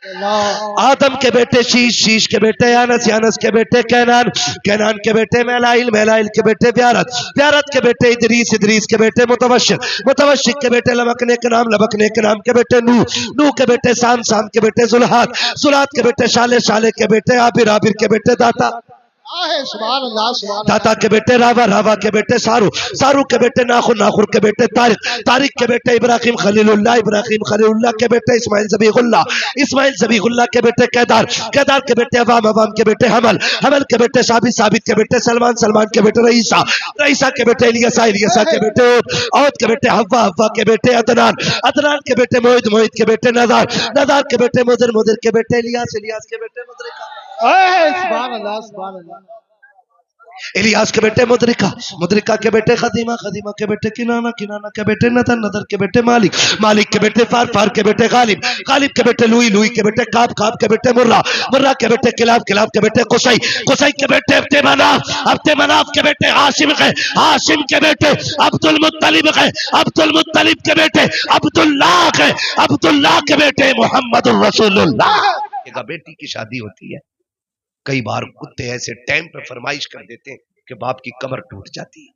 آدم کے بیٹے شیش، شیش کے بیٹے یانس، یانس کے بیٹے کینان، کینان کے بیٹے میلائل، میلائل کے بیٹے بیارت، بیارت کے بیٹے ادریس، ادریس کے بیٹے متوشق، متوشق کے بیٹے لبکنے کے نام، لبکنے کے نام کے بیٹے نوح، نوح کے بیٹے سام، سام کے بیٹے زلحات، زلحات کے بیٹے شالے، شالے کے بیٹے عابر، عابر کے بیٹے داتا، سبحان اللہ سبحان داتا اللہ کے بیٹے راوا، راوا کے بیٹے سارو، سارو کے بیٹے ناخر، ناخر کے بیٹے طارق، طارق کے بیٹے ابراہیم خلیل اللہ، ابراہیم خلیل اللہ کے بیٹے اسماعیل ذبیح اللہ، اسماعیل ذبیح اللہ کے بیٹے قیدار، قیدار کے بیٹے عوام، عوام کے بیٹے حمل، حمل کے بیٹے ثابت، ثابت کے بیٹے سلمان، سلمان کے بیٹے رئیسہ، رئیسہ کے بیٹے الیسا، الیسا کے بیٹے عود، عود کے بیٹے حوا، حوا کے بیٹے عدنان، عدنان کے بیٹے موعد، موعد کے بیٹے نذار، نذار کے بیٹے مدر، مدر کے بیٹے الیاس، الیاس کے بیٹے مدرکہ، سبحان اللہ سبحان اللہ الیاس کے بیٹے مدرکہ، مدرکہ کے بیٹے خدیمہ، خدیمہ کے بیٹے کنانہ، کنانہ کے بیٹے نظر، نظر کے بیٹے مالک، مالک کے بیٹے فار، فار کے بیٹے غالب، غالب کے بیٹے لوئی، لوئی کے بیٹے کعب، کعب کے بیٹے مرہ، مرہ کے بیٹے کلاب، کلاب کے بیٹے قصی، قصی کے بیٹے عبد مناف، عبد مناف کے بیٹے ہاشم ہے، ہاشم کے بیٹے عبد المطلب ہے، عبد المطلب کے بیٹے عبداللہ ہے، عبداللہ کے بیٹے محمد الرسول اللہ۔ بیٹی کی شادی ہوتی ہے، کئی بار کتے ایسے ٹائم پہ فرمائش کر دیتے ہیں کہ باپ کی کمر ٹوٹ جاتی ہے۔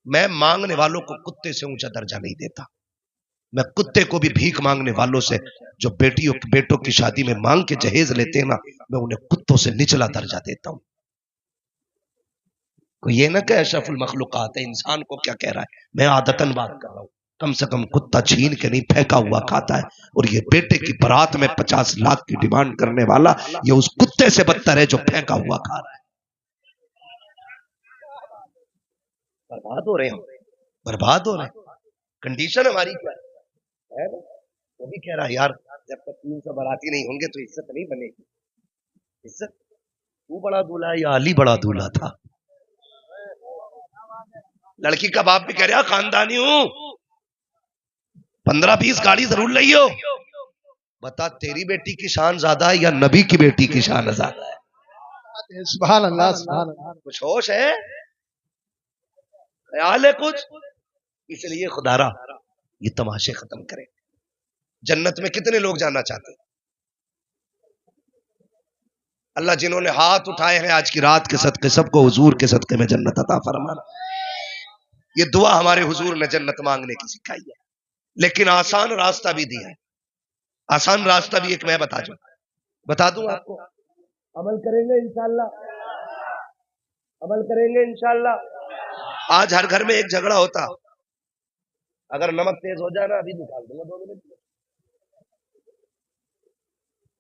میں مانگنے والوں کو کتے سے اونچا درجہ نہیں دیتا، میں کتے کو بھی بھیک مانگنے والوں سے جو بیٹیوں بیٹوں کی شادی میں مانگ کے جہیز لیتے ہیں نا، میں انہیں کتوں سے نچلا درجہ دیتا ہوں۔ کوئی یہ نہ کہ اشرف المخلوقات ہے، انسان کو کیا کہہ رہا ہے، میں عادتاً بات کر رہا ہوں، کم سے کم کتا چھین کے نہیں پھینکا ہوا کھاتا ہے، اور یہ بیٹے کی برات میں 50 لاکھ کی ڈیمانڈ کرنے والا یہ اس کتے سے بدتر ہے جو پھینکا ہوا کھا رہا ہے۔ برباد ہو رہے ہیں، برباد ہو رہے ہیں، کنڈیشن ہماری کیا ہے نا؟ وہ بھی کہہ رہا ہے یار جب تک 300 باراتی نہیں ہوں گے تو عزت نہیں بنے گی۔ عزت تو بڑا دولہا ہے یا علی بڑا دولہا تھا؟ لڑکی کا باپ بھی کہہ رہا خاندانی ہوں، 15-20 گاڑی ضرور لئی ہو، بتا تیری بیٹی کی شان زیادہ ہے یا نبی کی بیٹی کی شان زیادہ ہے؟ سبحان اللہ سبحان اللہ کچھ ہوش ہے، خیال ہے کچھ؟ اس لیے خدا را یہ تماشے ختم کریں۔ جنت میں کتنے لوگ جانا چاہتے ہیں؟ اللہ جنہوں نے ہاتھ اٹھائے ہیں آج کی رات کے صدقے سب کو حضور کے صدقے میں جنت عطا فرمانا۔ یہ دعا ہمارے حضور نے جنت مانگنے کی سکھائی ہے، لیکن آسان راستہ بھی دیا ہے۔ آسان راستہ بھی ایک میں بتا دوں آپ کو، عمل کریں گے انشاءاللہ، عمل کریں گے انشاءاللہ۔ آج ہر گھر میں ایک جھگڑا ہوتا، اگر نمک تیز ہو جانا ابھی نکال دوں گا 2 منٹ میں،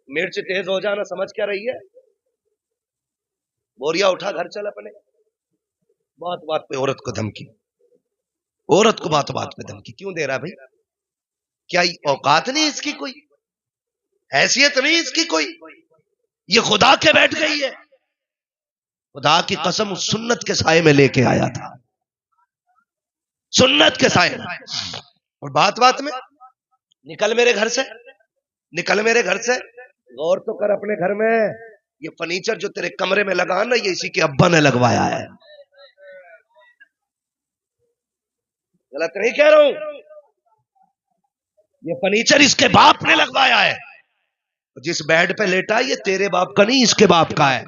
مرچ تیز ہو جانا سمجھ کیا رہی ہے، بوریا اٹھا گھر چل اپنے، بات بات پہ عورت کو دھمکی، عورت کو بات بات پہ دھمکی کیوں دے رہا بھائی؟ کیا اوقات نہیں اس کی، کوئی حیثیت نہیں اس کی کوئی؟ یہ خدا کے بیٹھ گئی ہے، خدا کی قسم اس سنت کے سائے میں لے کے آیا تھا، سنت کے سائے میں، اور بات بات میں نکل میرے گھر سے، نکل میرے گھر سے۔ غور تو کر اپنے گھر میں، یہ فرنیچر جو تیرے کمرے میں لگا نا یہ اسی کے ابا نے لگوایا ہے، غلط نہیں کہہ رہا ہوں، یہ فرنیچر اس کے باپ نے لگوایا ہے، جس بیڈ پہ لیٹا یہ تیرے باپ کا نہیں اس کے باپ کا ہے،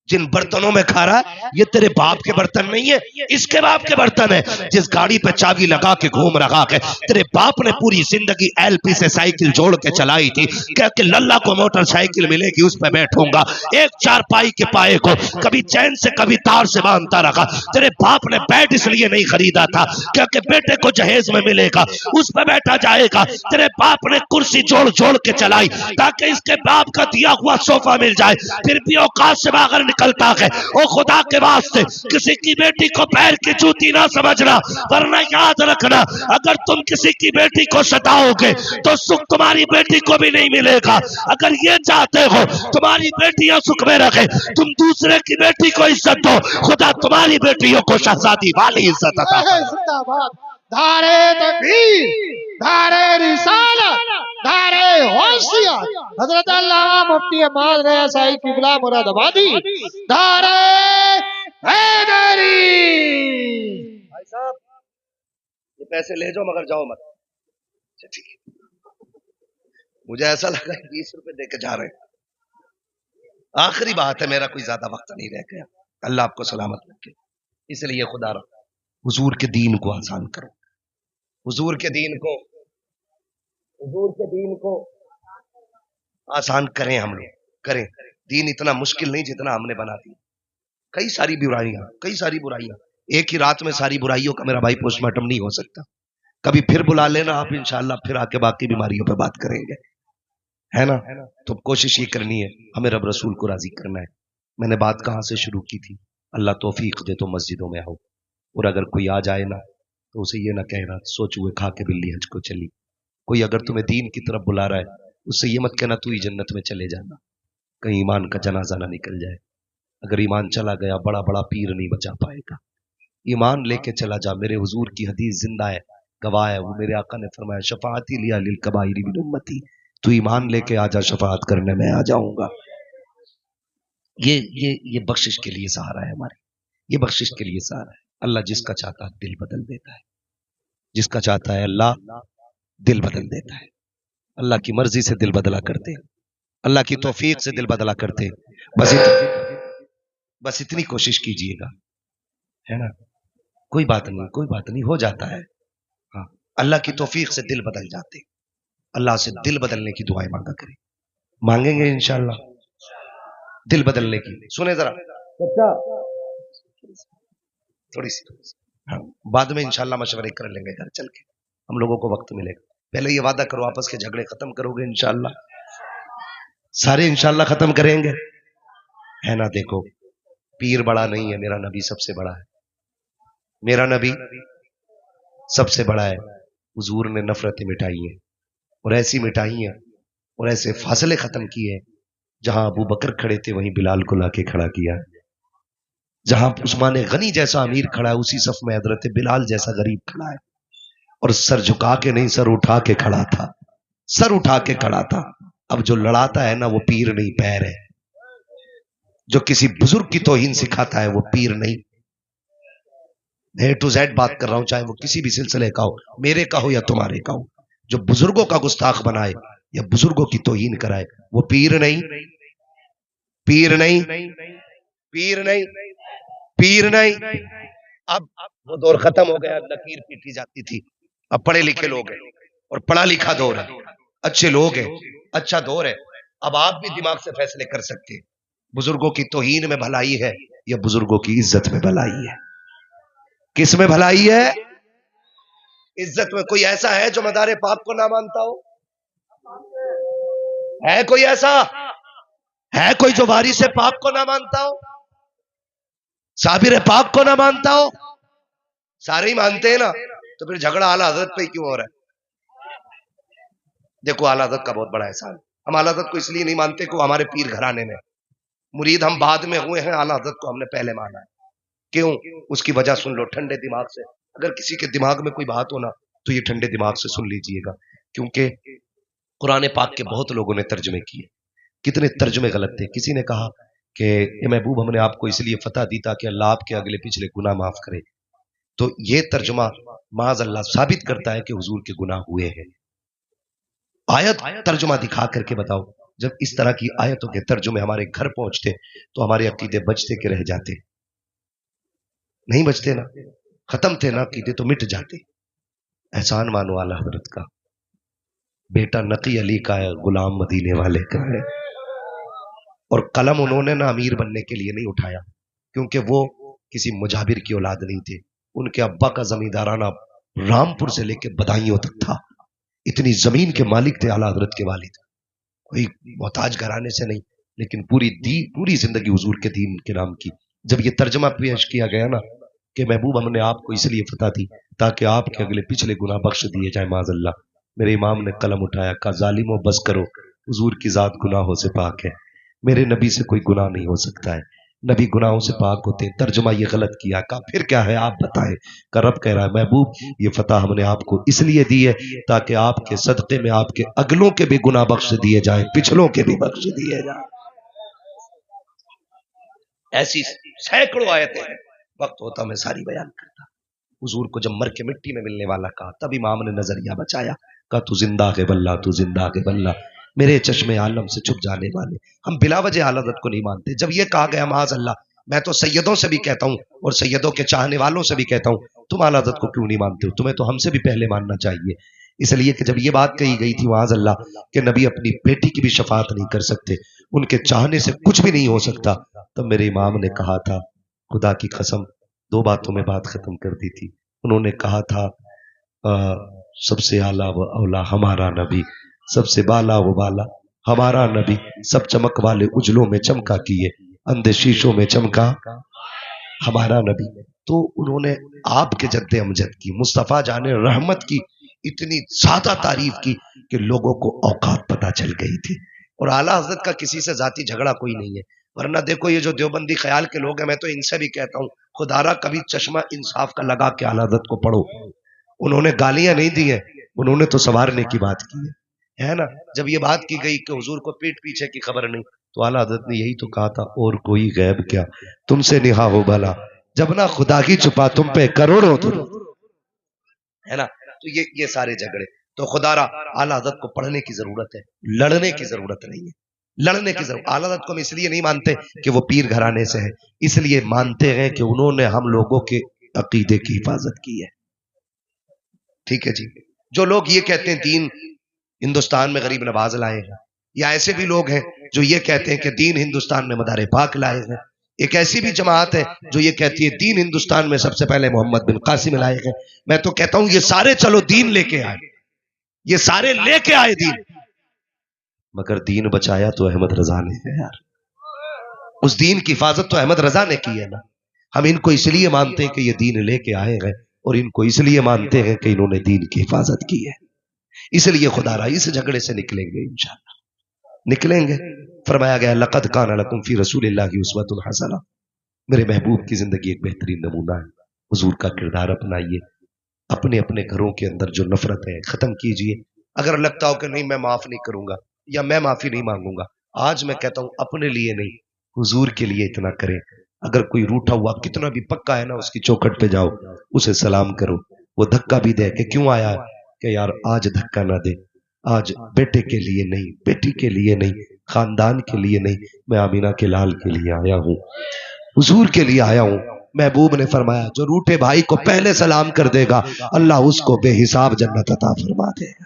جن برتنوں میں کھا رہا ہے یہ تیرے باپ کے برتن نہیں ہے، اس کے باپ کے برتن ہے، جس گاڑی پہ چابی لگا کے گھوم رہا ہے تیرے باپ نے پوری زندگی ایل پی سے سائیکل جوڑ کے چلائی تھی کہ للہ کو موٹر سائیکل ملے گی اس پہ بیٹھوں گا، ایک چارپائی کے پائے کو کبھی چین سے کبھی تار سے باندھتا رکھا، تیرے باپ نے بیڈ اس لیے نہیں خریدا تھا کہ بیٹے کو جہیز میں ملے گا اس پہ بیٹھا جائے گا، تیرے باپ نے کرسی جوڑ جوڑ کے چلائی تاکہ اس کے باپ کا دیا ہوا صوفہ مل جائے، پھر بھی اوقات سے باہر نکلتا ہے۔ او خدا کے واسطے کسی کی بیٹی کو پیر کی جوتی نہ سمجھنا، ورنہ یاد رکھنا اگر تم کسی کی بیٹی کو ستاؤ گے تو سکھ تمہاری بیٹی کو بھی نہیں ملے گا، اگر یہ چاہتے ہو تمہاری بیٹیاں سکھ میں رکھے تم دوسرے کی بیٹی کو عزت دو، خدا تمہاری بیٹیوں کو شہزادی والی عزت عطا فرمائے۔ دھارے تکبیر، دھارے رسالت، دھارے حیثیت، حضرت علامہ مفتی احمد رضا صاحب قبلہ مراد آبادی، دھارے حیدری۔ بھائی صاحب یہ پیسے لے جاؤ مگر جاؤ مت، اچھا ٹھیک ہے، مجھے ایسا لگا 20 روپے دے کے جا رہے ہیں. آخری بات ہے, میرا کوئی زیادہ وقت نہیں رہ گیا. اللہ آپ کو سلامت رکھے. اس لیے خدا را حضور کے دین کو آسان کرو, حضور کے دین کو آسان کریں. ہم لوگ کریں. دین اتنا مشکل نہیں جتنا ہم نے بنا دیا. کئی ساری برائیاں. ایک ہی رات میں ساری برائیوں کا میرا بھائی پوسٹ مارٹم نہیں ہو سکتا. کبھی پھر بلا لینا آپ, انشاءاللہ پھر آ کے باقی بیماریوں پہ بات کریں گے, ہے نا. تو کوشش یہ کرنی ہے, ہمیں رب رسول کو راضی کرنا ہے. میں نے بات کہاں سے شروع کی تھی؟ اللہ توفیق دے تو مسجدوں میں آؤ, اور اگر کوئی آ جائے نا تو اسے یہ نہ کہنا سوچ ہوئے کھا کے بلی حج کو چلی. کوئی اگر تمہیں دین کی طرف بلا رہا ہے اس سے یہ مت کہنا تو ہی جنت میں چلے جانا, کہیں ایمان کا جنازہ نہ نکل جائے. اگر ایمان چلا گیا بڑا بڑا پیر نہیں بچا پائے گا. ایمان لے کے چلا جا. میرے حضور کی حدیث زندہ ہے, گواہ ہے. وہ میرے آقا نے فرمایا شفاعتی لیا للکبائر من امتی, تو ایمان لے کے آ جا, شفاعت کرنے میں آ جاؤں گا. یہ بخشش کے لیے سہارا ہے ہماری, یہ بخشش کے لیے سہارا ہے. اللہ جس کا چاہتا ہے دل بدل دیتا ہے, جس کا چاہتا ہے اللہ دل بدل دیتا ہے. اللہ کی مرضی سے دل بدلا کرتے, اللہ کی توفیق سے دل بدلا کرتے. بس اتنی کوشش کیجئے گا, ہے نا. کوئی بات نہیں, ہو جاتا ہے. ہاں, اللہ کی توفیق سے دل بدل جاتے. اللہ سے دل بدلنے کی دعائیں مانگا کریں. مانگیں گے انشاءاللہ دل بدلنے کی. سنیں ذرا تھوڑی سی, ہاں, بعد میں انشاءاللہ مشورے کر لیں گے گھر چل کے, ہم لوگوں کو وقت ملے گا. پہلے یہ وعدہ کرو آپس کے جھگڑے ختم کرو گے انشاءاللہ, سارے انشاءاللہ ختم کریں گے, ہے نا. دیکھو پیر بڑا نہیں ہے, میرا نبی سب سے بڑا ہے. میرا نبی سب سے بڑا ہے. حضور نے نفرتیں مٹائی ہیں, اور ایسی مٹائی ہیں اور ایسے فاصلے ختم کیے. جہاں ابو بکر کھڑے تھے وہیں بلال کو لا کے کھڑا کیا. جہاں عثمان غنی جیسا امیر کھڑا ہے اسی صف میں حضرت بلال جیسا غریب کھڑا ہے, اور سر جھکا کے نہیں, سر اٹھا کے کھڑا تھا, سر اٹھا کے کھڑا تھا. اب جو لڑاتا ہے نا وہ پیر نہیں پیر ہے. جو کسی بزرگ کی توہین سکھاتا ہے وہ پیر نہیں. اے ٹو زیڈ بات کر رہا ہوں, چاہے وہ کسی بھی سلسلے کا ہو, میرے کا ہو یا تمہارے کا ہو. جو بزرگوں کا گستاخ بنائے یا بزرگوں کی توہین کرائے وہ پیر نہیں. اب وہ دور ختم ہو گیا, لکیر پیٹی جاتی تھی. اب پڑھے لکھے لوگ ہیں اور پڑھا لکھا دور ہے, اچھے لوگ ہیں, اچھا دور ہے. اب آپ بھی دماغ سے فیصلے کر سکتے ہیں. بزرگوں کی توہین میں بھلائی ہے یا بزرگوں کی عزت میں بھلائی ہے؟ کس میں بھلائی ہے؟ عزت میں. کوئی ایسا ہے جو مدار پاک کو نہ مانتا ہو؟ ہے کوئی ایسا؟ ہے کوئی جو وارث پاک کو نہ مانتا ہو, صابر پاک کو نہ مانتا ہو؟ سارے ہی مانتے ہیں نا, تو پھر جھگڑا اعلی حضرت پہ کیوں ہو رہا ہے؟ دیکھو اعلی حضرت کا بہت بڑا احسان. ہم اعلی حضرت کو اس لیے نہیں مانتے کہ وہ ہمارے پیر گھرانے میں, مرید ہم بعد میں ہوئے ہیں, اعلی حضرت کو ہم نے پہلے مانا ہے. کیوں؟ اس کی وجہ سن لو ٹھنڈے دماغ سے. اگر کسی کے دماغ میں کوئی بات ہونا تو یہ ٹھنڈے دماغ سے سن لیجئے گا, کیونکہ قرآن پاک کے بہت لوگوں نے ترجمے کیے. کتنے ترجمے غلط تھے. کسی نے کہا کہ اے محبوب ہم نے آپ کو اس لیے فتح دی تاکہ اللہ آپ کے اگلے پچھلے گناہ معاف کرے. تو یہ ترجمہ معاذ اللہ ثابت کرتا ہے کہ حضور کے گناہ ہوئے ہیں. آیت ترجمہ دکھا کر کے بتاؤ. جب اس طرح کی آیتوں کے ترجمے ہمارے گھر پہنچتے تو ہمارے عقیدے بچتے کہ رہ جاتے؟ نہیں بچتے نا, ختم تھے نا عقیدے تو مٹ جاتے. احسان مانو اعلی حضرت کا, بیٹا نقی علی کا ہے, غلام مدینے والے کا ہے. اور قلم انہوں نے نا امیر بننے کے لیے نہیں اٹھایا, کیونکہ وہ کسی مجابر کی اولاد نہیں تھے. ان کے ابا کا زمیندارانہ رامپور سے لے کے بدائیوں تک تھا. اتنی زمین کے مالک تھے اعلی حضرت کے والد. کوئی محتاج گھرانے سے نہیں, لیکن پوری زندگی حضور کے دین کے نام کی. جب یہ ترجمہ پیش کیا گیا نا کہ محبوب ہم نے آپ کو اس لیے فتح دی تاکہ آپ کے اگلے پچھلے گناہ بخش دیے جائیں, معاذ اللہ, میرے امام نے قلم اٹھایا, کہا ظالموں بس کرو, حضور کی ذات گناہوں سے پاک ہے, میرے نبی سے کوئی گناہ نہیں ہو سکتا ہے, نبی گناہوں سے پاک ہوتے ہیں. ترجمہ یہ غلط کیا, کہا پھر کیا ہے آپ بتائیں. کہ رب کہہ رہا ہے محبوب یہ فتح ہم نے آپ کو اس لیے دی ہے تاکہ آپ کے صدقے میں آپ کے اگلوں کے بھی گناہ بخش دیے جائیں, پچھلوں کے بھی بخش دیے جائیں. ایسی سینکڑوں آیتیں ہیں, وقت ہوتا میں ساری بیان کرتا. حضور کو جب مر کے مٹی میں ملنے والا کہا تب امام نے نظریہ بچایا, کہا تو زندہ ہے واللہ, تو زندہ ہے واللہ. میرے چشمے عالم سے چھپ جانے والے. ہم بلا وجہ اعلی حضرت کو نہیں مانتے. جب یہ کہا گیا معاذ اللہ، میں تو سیدوں سے بھی کہتا ہوں اور سیدوں کے چاہنے والوں سے بھی کہتا ہوں، تم اعلی حضرت کو کیوں نہیں مانتے ہو؟ تمہیں تو ہم سے بھی پہلے ماننا چاہیے. اس لیے کہ جب یہ بات کہی گئی تھی معاذ اللہ کہ نبی اپنی بیٹی کی بھی شفاعت نہیں کر سکتے، ان کے چاہنے سے کچھ بھی نہیں ہو سکتا، تب میرے امام نے کہا تھا، خدا کی قسم 2 باتوں میں بات ختم کر دی تھی. انہوں نے کہا تھا سب سے اعلیٰ و اولا ہمارا نبی، سب سے بالا و بالا ہمارا نبی، سب چمک والے اجلوں میں چمکا کیے، اندھے شیشوں میں چمکا ہمارا نبی. تو انہوں نے آپ کے جد امجد کی، مصطفیٰ جان رحمت کی اتنی زیادہ تعریف کی کہ لوگوں کو اوقات پتہ چل گئی تھی. اور اعلیٰ حضرت کا کسی سے ذاتی جھگڑا کوئی نہیں ہے. ورنہ دیکھو یہ جو دیوبندی خیال کے لوگ ہیں، میں تو ان سے بھی کہتا ہوں خدا را کبھی چشمہ انصاف کا لگا کے اعلیٰ حضرت کو پڑھو. انہوں نے گالیاں نہیں دی ہیں، انہوں نے تو سنوارنے کی بات کی ہے نا. جب یہ بات کی گئی کہ حضور کو پیٹ پیچھے کی خبر نہیں، تو اعلیٰ حضرت نے یہی تو کہا تھا، اور کوئی غیب کیا تم سے نہا ہو بھلا، جب نہ خدا کی چھپا تم پہ کروڑوں تو ہے نا. تو یہ سارے جھگڑے تو خدا را اعلیٰ حضرت کو پڑھنے کی ضرورت ہے، لڑنے کی ضرورت نہیں ہے. لڑنے کی ضرورت اعلیٰ حضرت کو ہم اس لیے نہیں مانتے کہ وہ پیر گھرانے سے ہے، اس لیے مانتے ہیں کہ انہوں نے ہم لوگوں کے عقیدے کی حفاظت کی ہے. ٹھیک ہے جی. جو لوگ یہ کہتے ہیں دین ہندوستان میں غریب نواز لائے ہیں، یا ایسے بھی لوگ ہیں جو یہ کہتے ہیں کہ دین ہندوستان میں مدار پاک لائے ہیں. ایک ایسی بھی جماعت ہے جو یہ کہتی ہے دین ہندوستان میں سب سے پہلے محمد بن قاسم لائے ہیں. میں تو کہتا ہوں یہ سارے چلو دین لے کے آئے، یہ سارے لے کے آئے دین، مگر دین بچایا تو احمد رضا نے ہے یار. اس دین کی حفاظت تو احمد رضا نے کی ہے نا. ہم ان کو اس لیے مانتے ہیں کہ یہ دین لے کے آئے ہیں، اور ان کو اس لیے مانتے ہیں کہ انہوں نے دین کی حفاظت کی ہے. اس لیے خدا را اس جھگڑے سے نکلیں گے انشاءاللہ، نکلیں گے. فرمایا گیا لقد کان لکم فی رسول اللہ اسوۃ حسنہ، میرے محبوب کی زندگی ایک بہترین نمونہ ہے. حضور کا کردار اپنائیے، اپنے اپنے گھروں کے اندر جو نفرت ہے ختم کیجئے. اگر لگتا ہو کہ نہیں میں معاف نہیں کروں گا یا میں معافی نہیں مانگوں گا، آج میں کہتا ہوں اپنے لیے نہیں حضور کے لیے اتنا کریں. اگر کوئی روٹا ہوا کتنا بھی پکا ہے نا، اس کی چوکھٹ پہ جاؤ، اسے سلام کرو. وہ دھکا بھی دے کہ کیوں آیا ہے، کہ یار آج دھکا نہ دے، آج بیٹے کے لیے نہیں، بیٹی کے لیے نہیں، خاندان کے لیے نہیں، میں آمینہ کے لال کے لیے آیا ہوں، حضور کے لیے آیا ہوں. محبوب نے فرمایا جو روٹے بھائی کو پہلے سلام کر دے گا اللہ اس کو بے حساب جنت عطا فرما دے گا،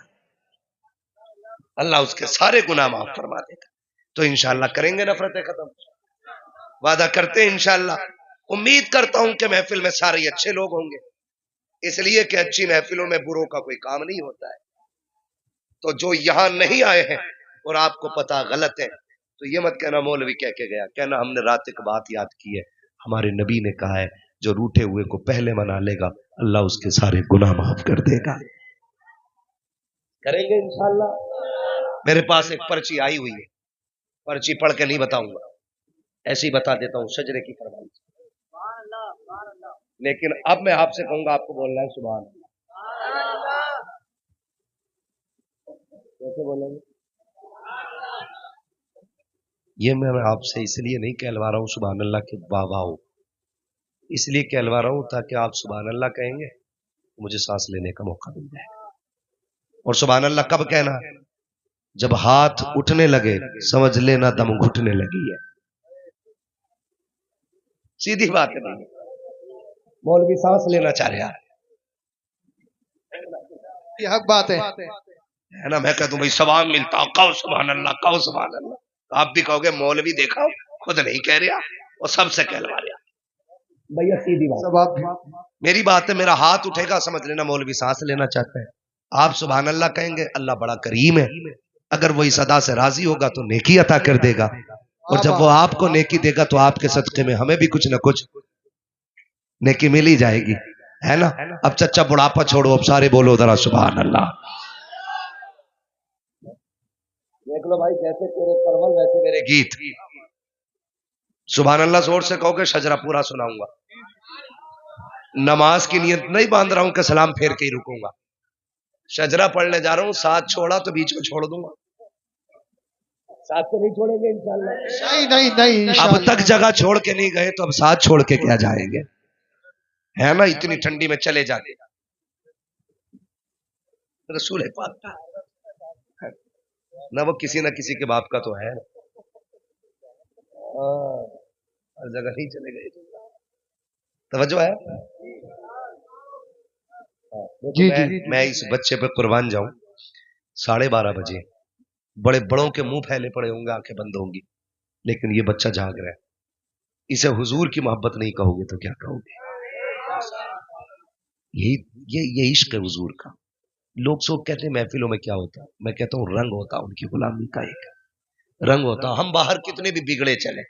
اللہ اس کے سارے گناہ معاف فرما دے گا. تو انشاءاللہ کریں گے نفرتیں ختم، وعدہ کرتے ہیں انشاءاللہ. امید کرتا ہوں کہ محفل میں سارے اچھے لوگ ہوں گے، اس لیے کہ اچھی محفلوں میں بروں کا کوئی کام نہیں ہوتا ہے. تو جو یہاں نہیں آئے ہیں اور آپ کو پتا غلط ہے، تو یہ مت کہنا مولوی کہہ کے گیا، کہنا ہم نے رات ایک بات یاد کی ہے، ہمارے نبی نے کہا ہے جو روٹے ہوئے کو پہلے منا لے گا اللہ اس کے سارے گناہ معاف کر دے گا. کریں گے انشاءاللہ. میرے پاس ایک پرچی آئی ہوئی ہے، پرچی پڑھ کے نہیں بتاؤں گا، ایسے ہی بتا دیتا ہوں شجرے کی فرمائش. لیکن اب میں آپ سے کہوں گا آپ کو بولنا ہے سبحان اللہ. کیسے بولیں گے؟ یہ میں آپ سے اس لیے نہیں کہلوا رہا ہوں سبحان اللہ کے واہ واہ ہو، اس لیے کہلوا رہا ہوں تاکہ آپ سبحان اللہ کہیں گے مجھے سانس لینے کا موقع مل جائے. اور سبحان اللہ کب کہنا؟ جب ہاتھ اٹھنے لگے سمجھ لینا دم گھٹنے لگی ہے. سیدھی بات ہے. مولوی سانس لینا چاہ رہا ہے، یہ حق بات ہے نا. میں کہتا ہوں بھائی ثواب ملتا، کہو سبحان اللہ، کہو سبحان اللہ. آپ بھی کہو گے مولوی دیکھا خود نہیں کہہ رہا اور سب سے کہلوا رہا. بھیا سیدھی بات، میری بات ہے، میرا ہاتھ اٹھے گا سمجھ لینا مولوی سانس لینا چاہتا ہے. آپ سبحان اللہ کہیں گے اللہ بڑا کریم ہے، اگر وہ اس ادا سے راضی ہوگا تو نیکی عطا کر دے گا، اور جب وہ آپ کو نیکی دے گا تو آپ کے صدقے میں ہمیں بھی کچھ نہ کچھ نیکی مل ہی جائے گی، ہے نا. اب چچا بڑھاپا چھوڑو، اب سارے بولو ذرا سبحان اللہ. دیکھ لو بھائی جیسے تیرے پرول ویسے میرے گیت. سبحان اللہ زور سے کہو گے شجرہ پورا سناؤں گا. نماز کی نیت نہیں باندھ رہا ہوں کہ سلام پھیر کے ہی رکوں گا، شجرہ پڑھنے جا رہا ہوں، ساتھ چھوڑا تو بیچ میں چھوڑ دوں گا، ساتھ تو نہیں چھوڑیں گے انشاءاللہ. نہیں اب تک جگہ چھوڑ کے نہیں گئے تو اب ساتھ چھوڑ کے کیا جائیں گے، ہے نا. اتنی ٹھنڈی میں چلے جاتے رسول پاک نہ وہ کسی نہ کسی کے باپ کا تو ہے نا. ہر جگہ نہیں چلے گئے. توجہ ہے. جی میں اس بچے پہ قربان جاؤں. 12:30 بجے بڑے بڑوں کے منہ پھیلے پڑے ہوں گے, آنکھیں بند ہوں گی, لیکن یہ بچہ جاگ رہا ہے. اسے حضور کی محبت نہیں کہو گے تو کیا کہو گے؟ یہ عشق ہے حضور کا. لوگ سو کہتے ہیں محفلوں میں کیا ہوتا ہے, میں کہتا ہوں رنگ ہوتا ان کی غلامی کا. ایک رنگ ہوتا. ہم باہر کتنے بھی بگڑے چلے,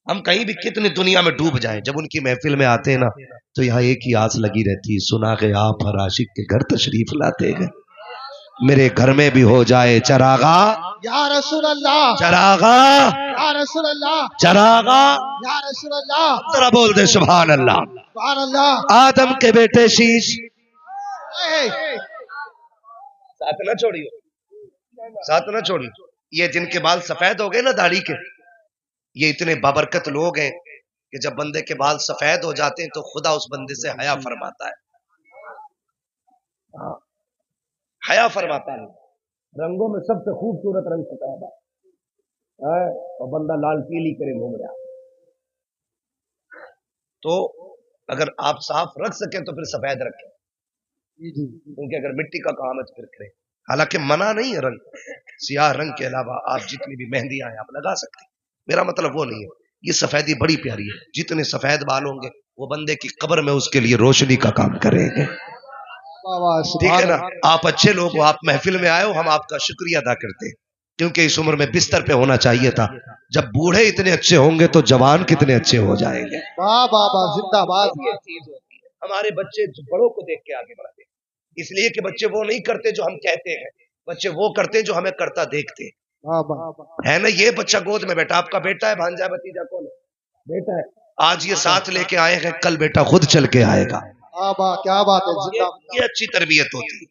ہم کہیں بھی کتنی دنیا میں ڈوب جائیں, جب ان کی محفل میں آتے ہیں نا تو یہاں ایک ہی آس لگی رہتی, سنا کہ آپ ہر عاشق کے گھر تشریف لاتے ہیں, میرے گھر میں بھی ہو جائے چراغا یا رسول اللہ, چراغا یا رسول اللہ, چراغا. یا رسول اللہ, ذرا بول دے سبحان اللہ. سبحان اللہ. آدم کے بیٹے شیش. اے, ساتھ نہ چھوڑیو, ساتھ نہ چھوڑیو. یہ جن کے بال سفید ہو گئے نا داڑھی کے, یہ اتنے بابرکت لوگ ہیں کہ جب بندے کے بال سفید ہو جاتے ہیں تو خدا اس بندے سے حیا فرماتا ہے. حیا فرماتا ہے. رنگوں میں سب سے خوبصورت رنگ سفید ہے, اور بندہ لال پیلی کرے گھوم رہا. تو اگر آپ صاف رکھ سکیں تو پھر سفید رکھیں, کیونکہ اگر مٹی کا کام ہے تو پھر کریں. حالانکہ منع نہیں ہے رنگ, سیاہ رنگ کے علاوہ آپ جتنی بھی مہندی آئے آپ لگا سکتے ہیں, میرا مطلب وہ نہیں ہے. یہ سفیدی بڑی پیاری ہے. جتنے سفید بال ہوں گے وہ بندے کی قبر میں اس کے لیے روشنی کا کام کریں گے. ٹھیک ہے نا. آپ اچھے لوگ ہو, آپ محفل میں آئے ہو, ہم آپ کا شکریہ ادا کرتے ہیں, کیونکہ اس عمر میں بستر پہ ہونا چاہیے تھا. جب بوڑھے اتنے اچھے ہوں گے تو جوان کتنے اچھے ہو جائیں گے. واہ واہ واہ, زندہ باد. ہمارے بچے بڑوں کو دیکھ کے آگے بڑھتے ہیں, اس لیے کہ بچے وہ نہیں کرتے جو ہم کہتے ہیں, بچے وہ کرتے ہیں جو ہمیں کرتا دیکھتے ہیں. ہے نا. یہ بچہ گود میں بیٹا, آپ کا بیٹا ہے, بھانجا ہے, بھتیجا, کون ہے؟ بیٹا ہے. آج یہ ساتھ لے کے آئے ہیں, کل بیٹا خود چل کے آئے گا. کیا بات ہے. یہ اچھی تربیت ہوتی ہے,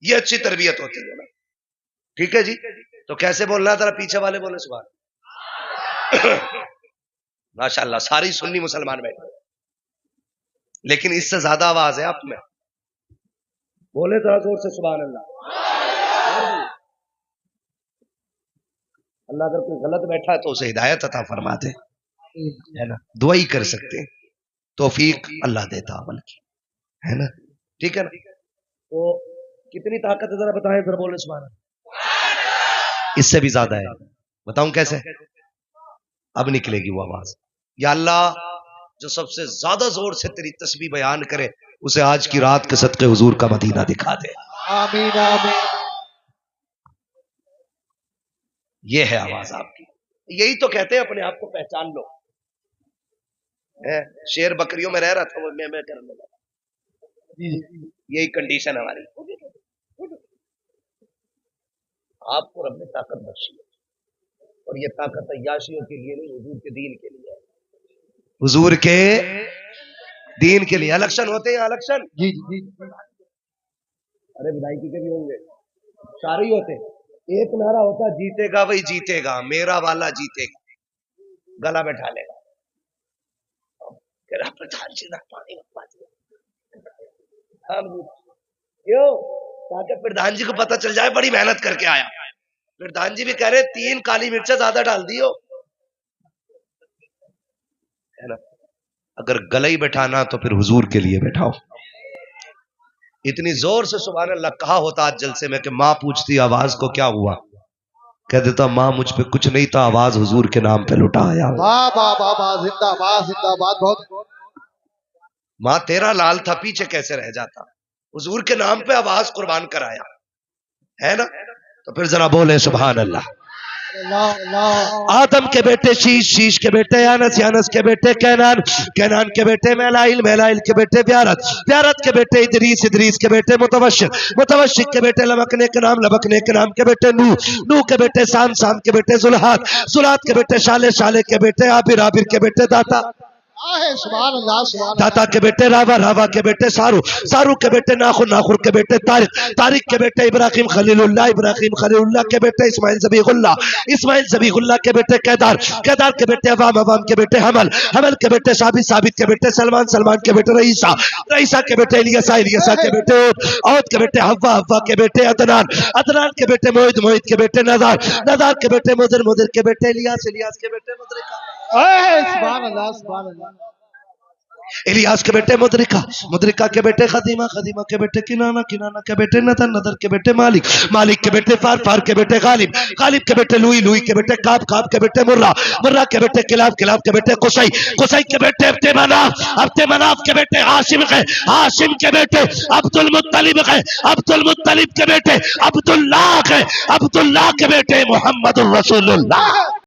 یہ اچھی تربیت ہوتی ہے نا. ٹھیک ہے جی. تو کیسے بولنا ہے, ذرا پیچھے والے بولے سبحان. ماشاء اللہ ساری سنی مسلمان بیٹھے, لیکن اس سے زیادہ آواز ہے آپ میں. بولے ذرا زور سے سبحان اللہ. اللہ اگر کوئی غلط بیٹھا ہے تو اسے ہدایت عطا فرما دے, ہے نا. دعا ہی کر سکتے ہیں, توفیق اللہ دیتا عمل کی, ہے نا. ٹھیک ہے نا. تو کتنی طاقت ہے ذرا بتائیں, ذرا بولے سبحان اللہ. اس سے بھی زیادہ ہے, بتاؤں کیسے. اب نکلے گی وہ آواز. یا اللہ جو سب سے زیادہ زور سے تیری تسبیح بیان کرے اسے آج کی رات کے صدقے حضور کا مدینہ دکھا دے. آمین آمین. یہ ہے آواز آپ کی. یہی تو کہتے ہیں اپنے آپ کو پہچان لو. شیر بکریوں میں رہ رہا تھا, وہ میں کرنے لگا. یہی کنڈیشن ہماری. آپ کو رب نے طاقت بخشی ہے, اور یہ طاقت عیاشیوں کے لیے نہیں, حضور کے دین کے لیے. حضور کے دین کے لیے. الیکشن ہوتے ہیں, الیکشن. جی جی. ارے ودائیکی کے بھی ہوں گے, سارے ہی ہوتے. ایک نعرہ ہوتا جیتے گا وہی جیتے گا, میرا والا جیتے گا, گلا بیٹھا لے گا. کیوں؟ تاکہ پردھان جی کو پتہ چل جائے بڑی محنت کر کے آیا. پردھان جی بھی کہہ رہے 3 کالی مرچیں زیادہ ڈال دیو, ہے نا. اگر گلا ہی بیٹھانا تو پھر حضور کے لیے بیٹھاؤ. اتنی زور سے سبحان اللہ کہا ہوتا آج جلسے میں کہ ماں پوچھتی آواز کو کیا ہوا, کہہ دیتا ماں مجھ پہ کچھ نہیں تھا, آواز حضور کے نام پہ لٹا آیا. واہ واہ واہ واہ, زندہ باد زندہ باد. بہت. ماں تیرا لال تھا پیچھے کیسے رہ جاتا, حضور کے نام پہ آواز قربان کرایا, ہے نا. تو پھر ذرا بولے سبحان اللہ. آدم کے بیٹے شیش, شیش کے بیٹے یانس, یانس کے بیٹے کینان, کینان کے بیٹے میلائل, میلائل کے بیٹے بیارت, بیارت کے بیٹے ادریس, ادریس کے بیٹے متوشق, متوشق کے بیٹے لبکنے کے نام, لبکنے کے نام کے بیٹے نوح, نوح کے بیٹے سام, سام کے بیٹے زلحات, زلحات کے بیٹے شالے, شالے کے بیٹے عابر, عابر کے بیٹے داتا. سبحان اللہ سبحان اللہ داتا کے بیٹے راوا، راوا کے بیٹے سارو، سارو کے بیٹے ناخر، ناخر کے بیٹے طارق، طارق کے بیٹے ابراہیم خلیل اللہ، ابراہیم خلیل اللہ کے بیٹے اسماعیل ذبیح اللہ، اسماعیل ذبیح اللہ کے بیٹے کیدار، کیدار کے بیٹے عوام، عوام کے بیٹے حمل، حمل کے بیٹے ثابت، ثابت کے بیٹے سلمان، سلمان کے بیٹے رئیسہ، رئیسہ کے بیٹے الیسا، الیسا کے بیٹے عود کے بیٹے حوا، حوا کے بیٹے عدنان، عدنان کے بیٹے موعد، موعد کے بیٹے نذار، نذار کے بیٹے مدر، مدر کے بیٹے الیاس، الیاس کے بیٹے مدرکہ، سبحان اللہ سبحان اللہ الیاس کے بیٹے مدرکہ، مدرکہ کے بیٹے خدیمہ، خدیمہ کے بیٹے کنانہ، کنانہ کے بیٹے نظر، نظر کے بیٹے مالک، مالک کے بیٹے فار، فار کے بیٹے غالب، غالب کے بیٹے لوئی، لوئی کے بیٹے کعب، کعب کے بیٹے مرہ، مرہ کے بیٹے کلاب، کلاب کے بیٹے قصی، قصی کے بیٹے عبد مناف، عبد مناف کے بیٹے ہاشم ہے، ہاشم کے بیٹے عبد المطلب ہے، عبد المطلب کے بیٹے عبداللہ ہے، عبداللہ کے بیٹے محمد الرسول اللہ۔